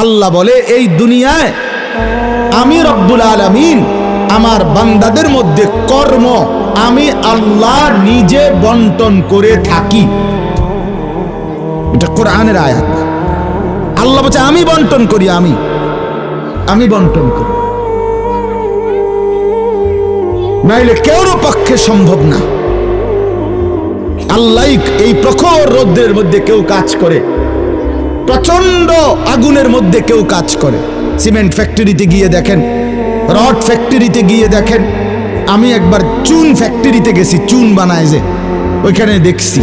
আল্লাহ বলে এই দুনিয়ায় আমি রব্বুল আলামিন আমার বান্দাদের মধ্যে কর্ম আমি আল্লাহ নিজে বন্টন করে থাকি। এটা কোরআনের আয়াত। আল্লাহ বলছে আমি বন্টন করি, আমি বন্টন করি, নাইলে কেউর পক্ষে সম্ভব না। আল্লাহ এই প্রখর রোদ্রের মধ্যে কেউ কাজ করে, প্রচন্ড আগুনের মধ্যে কেউ কাজ করে। সিমেন্ট ফ্যাক্টরিতে গিয়ে দেখেন, রড ফ্যাক্টরিতে গিয়ে দেখেন। আমি একবার চুন ফ্যাক্টরিতে গেছি, চুন বানায় যে, ওইখানে দেখছি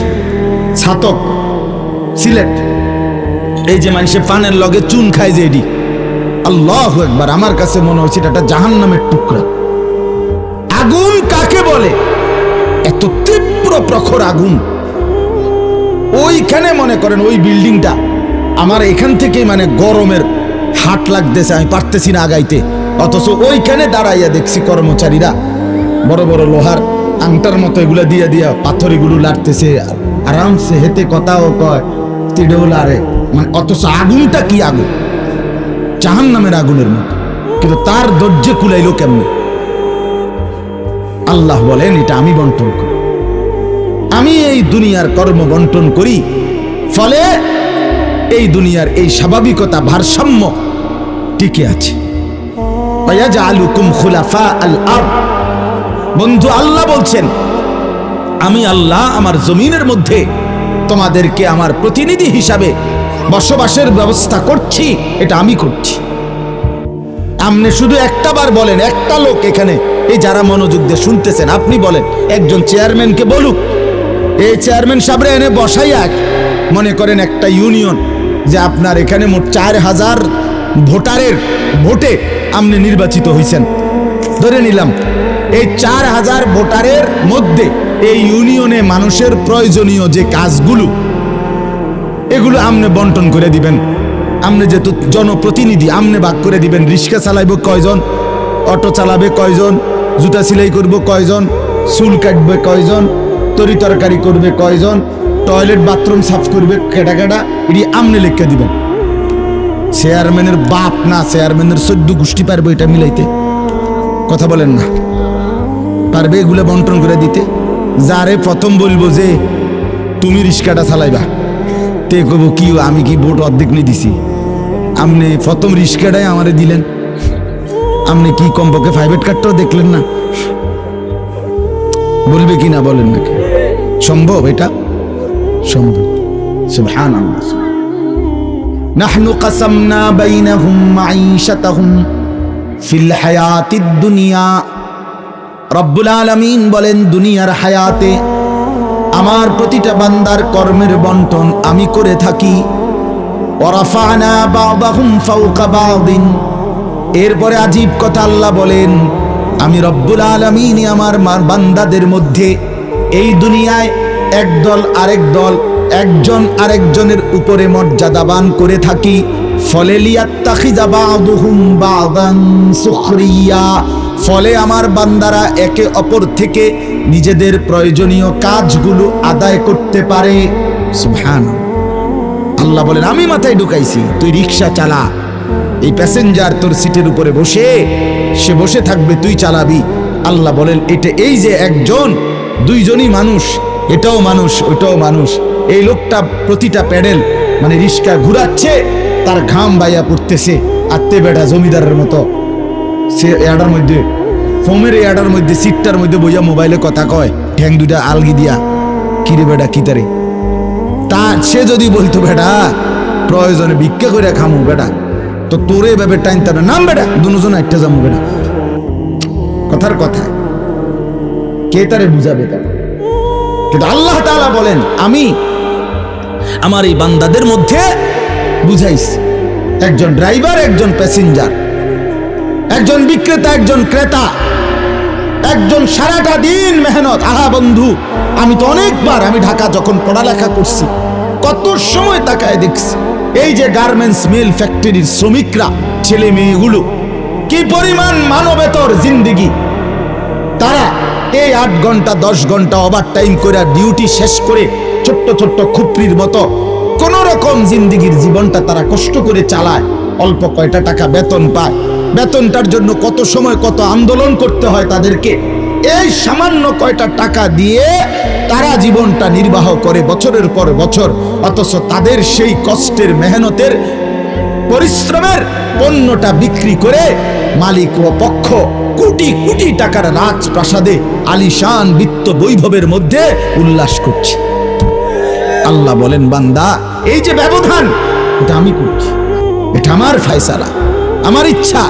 ছাতক সিলেট, এই যে মানুষে পানের লগে চুন খায় যে, এডি আল্লাহু আকবার, আমার কাছে মনে হচ্ছে এটা একটা জাহান্নামের টুকরা। আগুন কাকে বলে? এত তীব্র প্রখর আগুন। ওইখানে মনে করেন ওই বিল্ডিংটা আমার এখান থেকে মানে গরমের হাট লাগতেছে, আমি পারতেছি না আগাইতে, অথচ ওইখানে দাঁড়াইয়া দেখছি কর্মচারীরা বড় বড় লোহার আংটার মতো এগুলা দিয়া দিয়া পাথর এগুলো লাড়তেছে, আরামসে হেতে কথাও কয়, তিড়েও লাড়ে, মানে অথচ আগুনটা কি আগুন, জাহান্নামের আগুনের মতো। কিন্তু তার ধৈর্য কুলাইলো কেমনে? আল্লাহ বলেন এটা আমি বন্টন করি, আমি এই দুনিয়ার কর্ম বন্টন করি, ফলে এই দুনিয়ার এই স্বাভাবিকতা ভারসাম্য টিকে আছে। ওয়াজআলুকুম খুলাফা আল আরদ। বন্ধু, আল্লাহ বলছেন আমি আল্লাহ আমার জমিনের মধ্যে তোমাদেরকে আমার প্রতিনিধি হিসাবে বসবাসের ব্যবস্থা করছি, এটা আমি করছি। আপনি শুধু একটা বার বলেন, একটা লোক এখানে এই যারা মনোযোগ দিয়ে শুনতেছেন, আপনি বলেন একজন চেয়ারম্যানকে বলুক, এই চেয়ারম্যান সাহেবরে এনে বসাইয়া, মনে করেন একটা ইউনিয়ন যে আপনার এখানে মোট 4000 ভোটারের ভোটে আপনি নির্বাচিত হয়েছেন, ধরে নিলাম এই 4000 ভোটারের মধ্যে এই ইউনিয়নে মানুষের প্রয়োজনীয় যে কাজগুলো এগুলো আপনি বন্টন করে দিবেন। আপনি যেহেতু জনপ্রতিনিধি, আপনি ভাগ করে দিবেন, রিক্সা চালাইব কয়জন, অটো চালাবে কয়জন, জুতা সেলাই করবো কয়জন, চুল কাটবে কয়জন, তরি তরকারি করবে কয়জন, টয়লেট বাথরুম সাফ করবে কেটা কেটা, এটি আপনি লিখে দিবেন। চেয়ারম্যানের বাপ না, চেয়ারম্যানের 14 গোষ্ঠী পারবে এটা মিলাইতে? কথা বলেন না, পারবে এগুলো বন্টন করে দিতে? যারে প্রথম বলবো যে তুমি রিক্সাটা চালাইবা, তে কব কি আমি কি ভোট অর্ধেক নিয়ে দিছি, আপনি প্রথম রিক্সাটাই আমারে দিলেন, আপনি কি কমপক্ষে প্রাইভেট কারটাও দেখলেন না? বলবে কি না বলেন নাকি? সম্ভব? এটা সম্ভব। সুবহানাল্লাহ। নাহনু কাসামনা বাইনাহুম মাঈশাতাহুম ফিল হায়াতিদ দুনিয়া। রব্বুল আলামিন বলেন দুনিয়ার হায়াতে আমার প্রতিটা বান্দার কর্মের বন্টন আমি করে থাকি। ওয়ারাফা'না বা'দাহুম ফাওকা বা'দিন। এরপরে আজীব কথা আল্লাহ বলেন আমি রব্বুল আলামিন আমার বান্দাদের মধ্যে এই দুনিয়ায় একদল আরেক দল, একজন আরেকজনের উপরে মর্যাদাবান করে থাকি। ফলে লিয়াত্তাখিযা বা'দুহুম বা'দান সুখরিয়া, ফলে আমার বান্দারা একে অপর থেকে নিজেদের প্রয়োজনীয় কাজগুলো আদায় করতে পারে। সুবহানাল্লাহ। আল্লাহ বলেন আমি মাথায় ঢুকাইছি, তুই রিক্সা চালা, এই প্যাসেঞ্জার তোর সিটের উপরে বসে, সে বসে থাকবে, তুই চালাবি। আল্লাহ বলেন এটা এই যে একজন দুইজনই মানুষ, এটাও মানুষ ওইটাও মানুষ। এই লোকটা প্রতিটা প্যাডেল মানে রিক্সা ঘুরাচ্ছে, তার ঘাম বাইয়া পড়তেছে, আত্মে বেটা জমিদারের মতো সে এডার মধ্যে ফোমের এডার মধ্যে সিটটার মধ্যে বইয়া মোবাইলে কথা কয়, ঠ্যাং দুইটা আলগি দিয়া, কিরে বেটা কি তারে, তা সে যদি বলতো বেটা প্রয়োজনে ভিক্ষা করে খামু বেটা, তো তোরে ভাবে টাইনতে হবে, নাম বেটা দুজন একটা যাবো বেটা। কথার কথা, কে তারে বুঝাবে? তার কিন্তু আল্লাহ তাআলা বলেন আমি আমার এই বান্দাদের মধ্যে বুঝাইছি, একজন ড্রাইভার, একজন প্যাসেঞ্জার, একজন বিক্রেতা, একজন ক্রেতা, একজন সারাটা দিন মেহনত। আহা বন্ধু, আমি তো অনেকবার, আমি ঢাকা যখন পড়ালেখা করছি কত সময় তাকায় দেখছি এই যে গার্মেন্টস মিল ফ্যাক্টরির শ্রমিকরা, ছেলে মেয়েগুলো কি পরিমাণ মানবেতর জিন্দেগি, তারা এই 8 ঘন্টা 10 ঘন্টা ওভার টাইম করে ডিউটি শেষ করে ছোট্ট ছোট্ট খুপড়ির মতো কোন রকম জিন্দেগির জীবনটা তারা কষ্ট করে চালায়। অল্প কয়টা টাকা বেতন পায়, বেতনটার জন্য কত সময় কত আন্দোলন করতে হয় তাদেরকে। এই সামান্য কয়টা টাকা দিয়ে তারা জীবনটা নির্বাহ করে বছরের পর বছর, অথচ তাদের সেই কষ্টের মেহনতের পরিশ্রমের পণ্যটা বিক্রি করে মালিক ও পক্ষ কোটি কোটি টাকার রাজপ্রাসাদে আলিশান বিত্ত বৈভবের মধ্যে উল্লাস করছে। আল্লাহ বলেন, বান্দা এই যে ব্যবধান, এটা আমি করছি, এটা আমার ফয়সালা, আমার ইচ্ছা।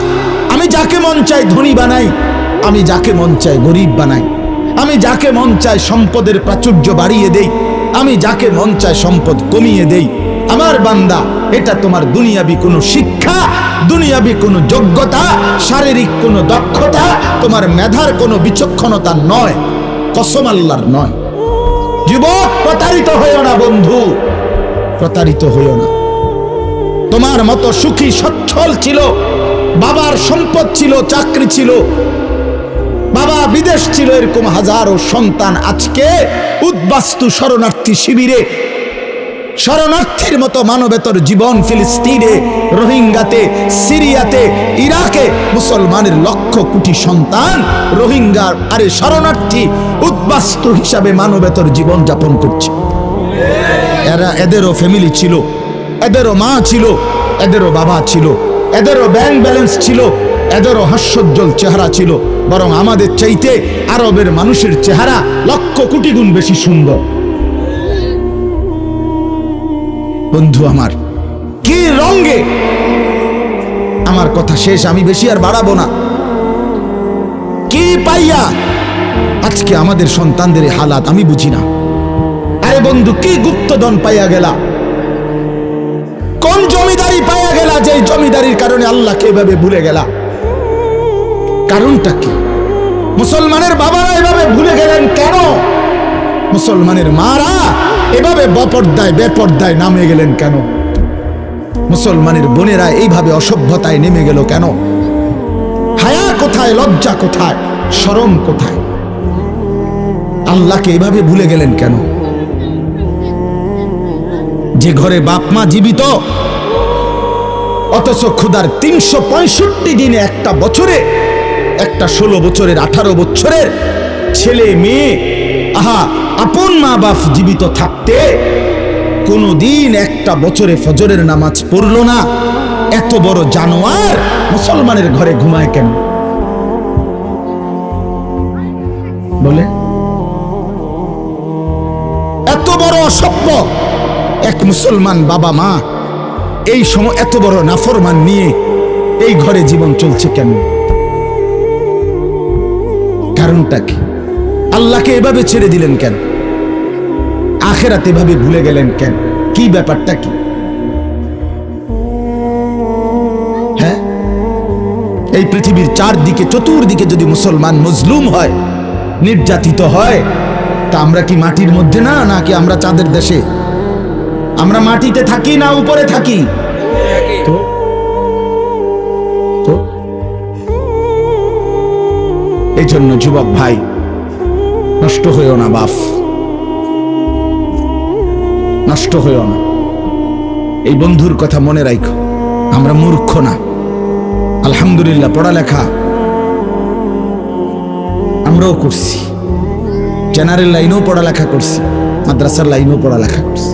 আমি যাকে মন চাই ধনী বানাই, আমি যাকে মন চাই গরিব বানাই, আমি যাকে মন চাই সম্পদের প্রাচুর্য বাড়িয়ে দেই, আমি যাকে মন চাই সম্পদ কমিয়ে দেই। আমার বান্দা, এটা তোমার দুনিয়াবি কোনো শিক্ষা, দুনিয়াবি কোনো যোগ্যতা, শারীরিক কোনো দক্ষতা, তোমার মেধার কোনো বিচক্ষণতা নয়, কসম আল্লাহর নয়। যুবক, প্রতারিত হইও না বন্ধু, প্রতারিত হইও না। তোমার মতো সুখী সচ্ছল ছিল, বাবার সম্পদ ছিল, চাকরি ছিল, বাবা বিদেশ ছিল, এরকম হাজারো সন্তান আজকে উদ্বাস্তু শরণার্থী শিবিরে, শরণার্থীর মতো মানবেতর জীবন ফিলিস্তিনে, রোহিঙ্গাতে, সিরিয়াতে, ইরাকে মুসলমানের লক্ষ কোটি সন্তান রোহিঙ্গা আরে শরণার্থী উদ্বাস্তু হিসাবে মানবেতর জীবন যাপন করছে। এদেরও ফ্যামিলি ছিল, এদেরও মা ছিল, এদেরও বাবা ছিল, এদেরও ব্যাংক ব্যালেন্স ছিল, এদেরও হাস্যোজ্জ্বল চেহারা ছিল। বরং আমাদের চাইতে আরবের মানুষের চেহারা লক্ষ কোটি গুণ বেশি সুন্দর। বন্ধু আমার, কি রঙে, আমার কথা শেষ, আমি বেশি আর বাড়াবো না। কি পাইয়া আজকে আমাদের সন্তানদের হালাত আমি বুঝি না। আরে বন্ধু, কি গুপ্তধন পাইয়া গেলা, কোন জমিদারি পাইয়া গেলা, যে জমিদারির কারণে আল্লাহকে এভাবে ভুলে গেলা? কারণটা কি? মুসলমানের বাবারা এভাবে ভুলে গেলেন কেন? মুসলমানের মারা এভাবে বপর্দায় বেপর্দায় নামে গেলেন কেন? মুসলমানের বোনেরা এইভাবে অসভ্যতায় নেমে গেল কেন? হায়া কোথায়, লজ্জা কোথায়, শরম কোথায়? আল্লাহকে এভাবে ভুলে গেলেন কেন? যে ঘরে বাপ মা জীবিত, অথচ ক্ষুধার 365 দিনে একটা বছরে, একটা 16 বছরের 18 বছরের ছেলে মেয়ে, আহা, আপন মা বাপ জীবিত থাকতে কোনদিন একটা বছরে ফজরের নামাজ পড়ল না। এত বড় জানোয়ার মুসলমানের ঘরে ঘুমায় কেন? বলে এত বড় অসভ্য এক মুসলমান বাবা মা এই সময় এত বড় নাফরমান নিয়ে এই ঘরে জীবন চলছে কেন? কারণটা কি? আল্লাহকে এভাবে ছেড়ে দিলেন কেন? আখিরাত এভাবে ভুলে গেলেন কেন? কি ব্যাপারটা কি? হ্যাঁ, এই পৃথিবীর চারদিকে চতুর্দিকে যদি মুসলমান মজলুম হয়, নির্যাতিত হয়, তা আমরা কি মাটির মধ্যে না, নাকি আমরা চাঁদের দেশে? আমরা মাটিতে থাকি না উপরে থাকি? তো এই জন্য যুবক ভাই, নষ্ট হইও না বাপ, নষ্ট হইও না। এই বন্ধুর কথা মনে রাখো, আমরা মূর্খ না। আলহামদুলিল্লাহ, পড়ালেখা আমরাও করছি, জেনারেল লাইনেও পড়ালেখা করছি, মাদ্রাসার লাইনেও পড়ালেখা করছি।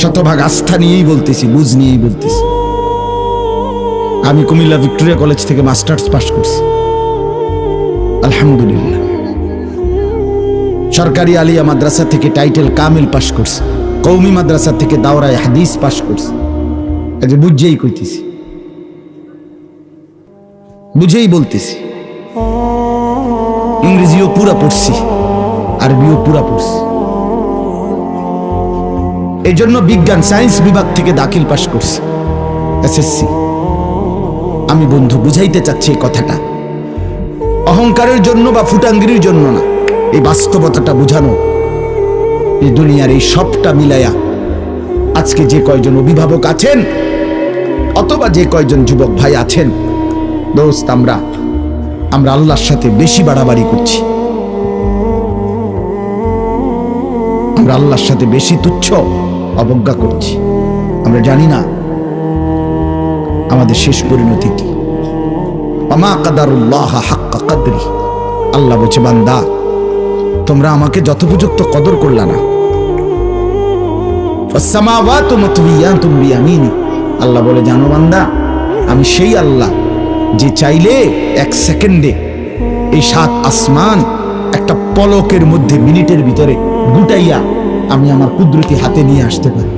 শতভাগ আস্থা নিয়েই বলতেছি, বুঝ নিয়েই বলতেছি। আমি কুমিল্লা ভিক্টোরিয়া কলেজ থেকে মাস্টার্স পাস করছি, আলহামদুলিল্লাহ। সরকারি আলিয়া মাদ্রাসা থেকে টাইটেল কামিল পাস করছি, কওমি মাদ্রাসা থেকে দাওরায়ে হাদিস পাস করছি। এই যে বুঝেই কইতেছি, বুঝেই বলতেছি। ইংরেজিও পুরা পড়ছি, আরবিও পুরা পড়ছি। এই জন্য বিজ্ঞান সায়েন্স বিভাগ থেকে দাখিল পাস করছি, এসএসসি। আমি বন্ধু বুঝাইতে চাচ্ছি এই কথাটা অহংকারের জন্য বা ফুটাঙ্গিরির জন্য না, এই বাস্তবতাটা বুঝানো। এই দুনিয়ার এই সবটা মিলাইয়া আজকে যে কয়জন অভিভাবক আছেন অথবা যে কয়জন যুবক ভাই আছেন, দোস্ত, আমরা আল্লাহর সাথে বেশি বাড়াবাড়ি করছি, আমরা আল্লাহর সাথে বেশি তুচ্ছ অবজ্ঞা করছি। আমরা জানি না আমাদের শেষ পরিণতি কি? ওমা কাদারুল্লাহ হাক্কা কদরি, আল্লাহ বলছে বান্দা তোমরা আমাকে যথোপযুক্ত কদর করলা না। ওয়াসসামাওয়াতু মাতওয়িয়াতুম বিয়ামিনি, আল্লাহ বলে জানো বান্দা আমি সেই আল্লাহ যে চাইলে এক সেকেন্ডে এই 7 আসমান একটা পলকের মধ্যে মিনিটের ভিতরে গুটাইয়া আমি আমার কুদরতি হাতে নিয়ে আসতে পারি।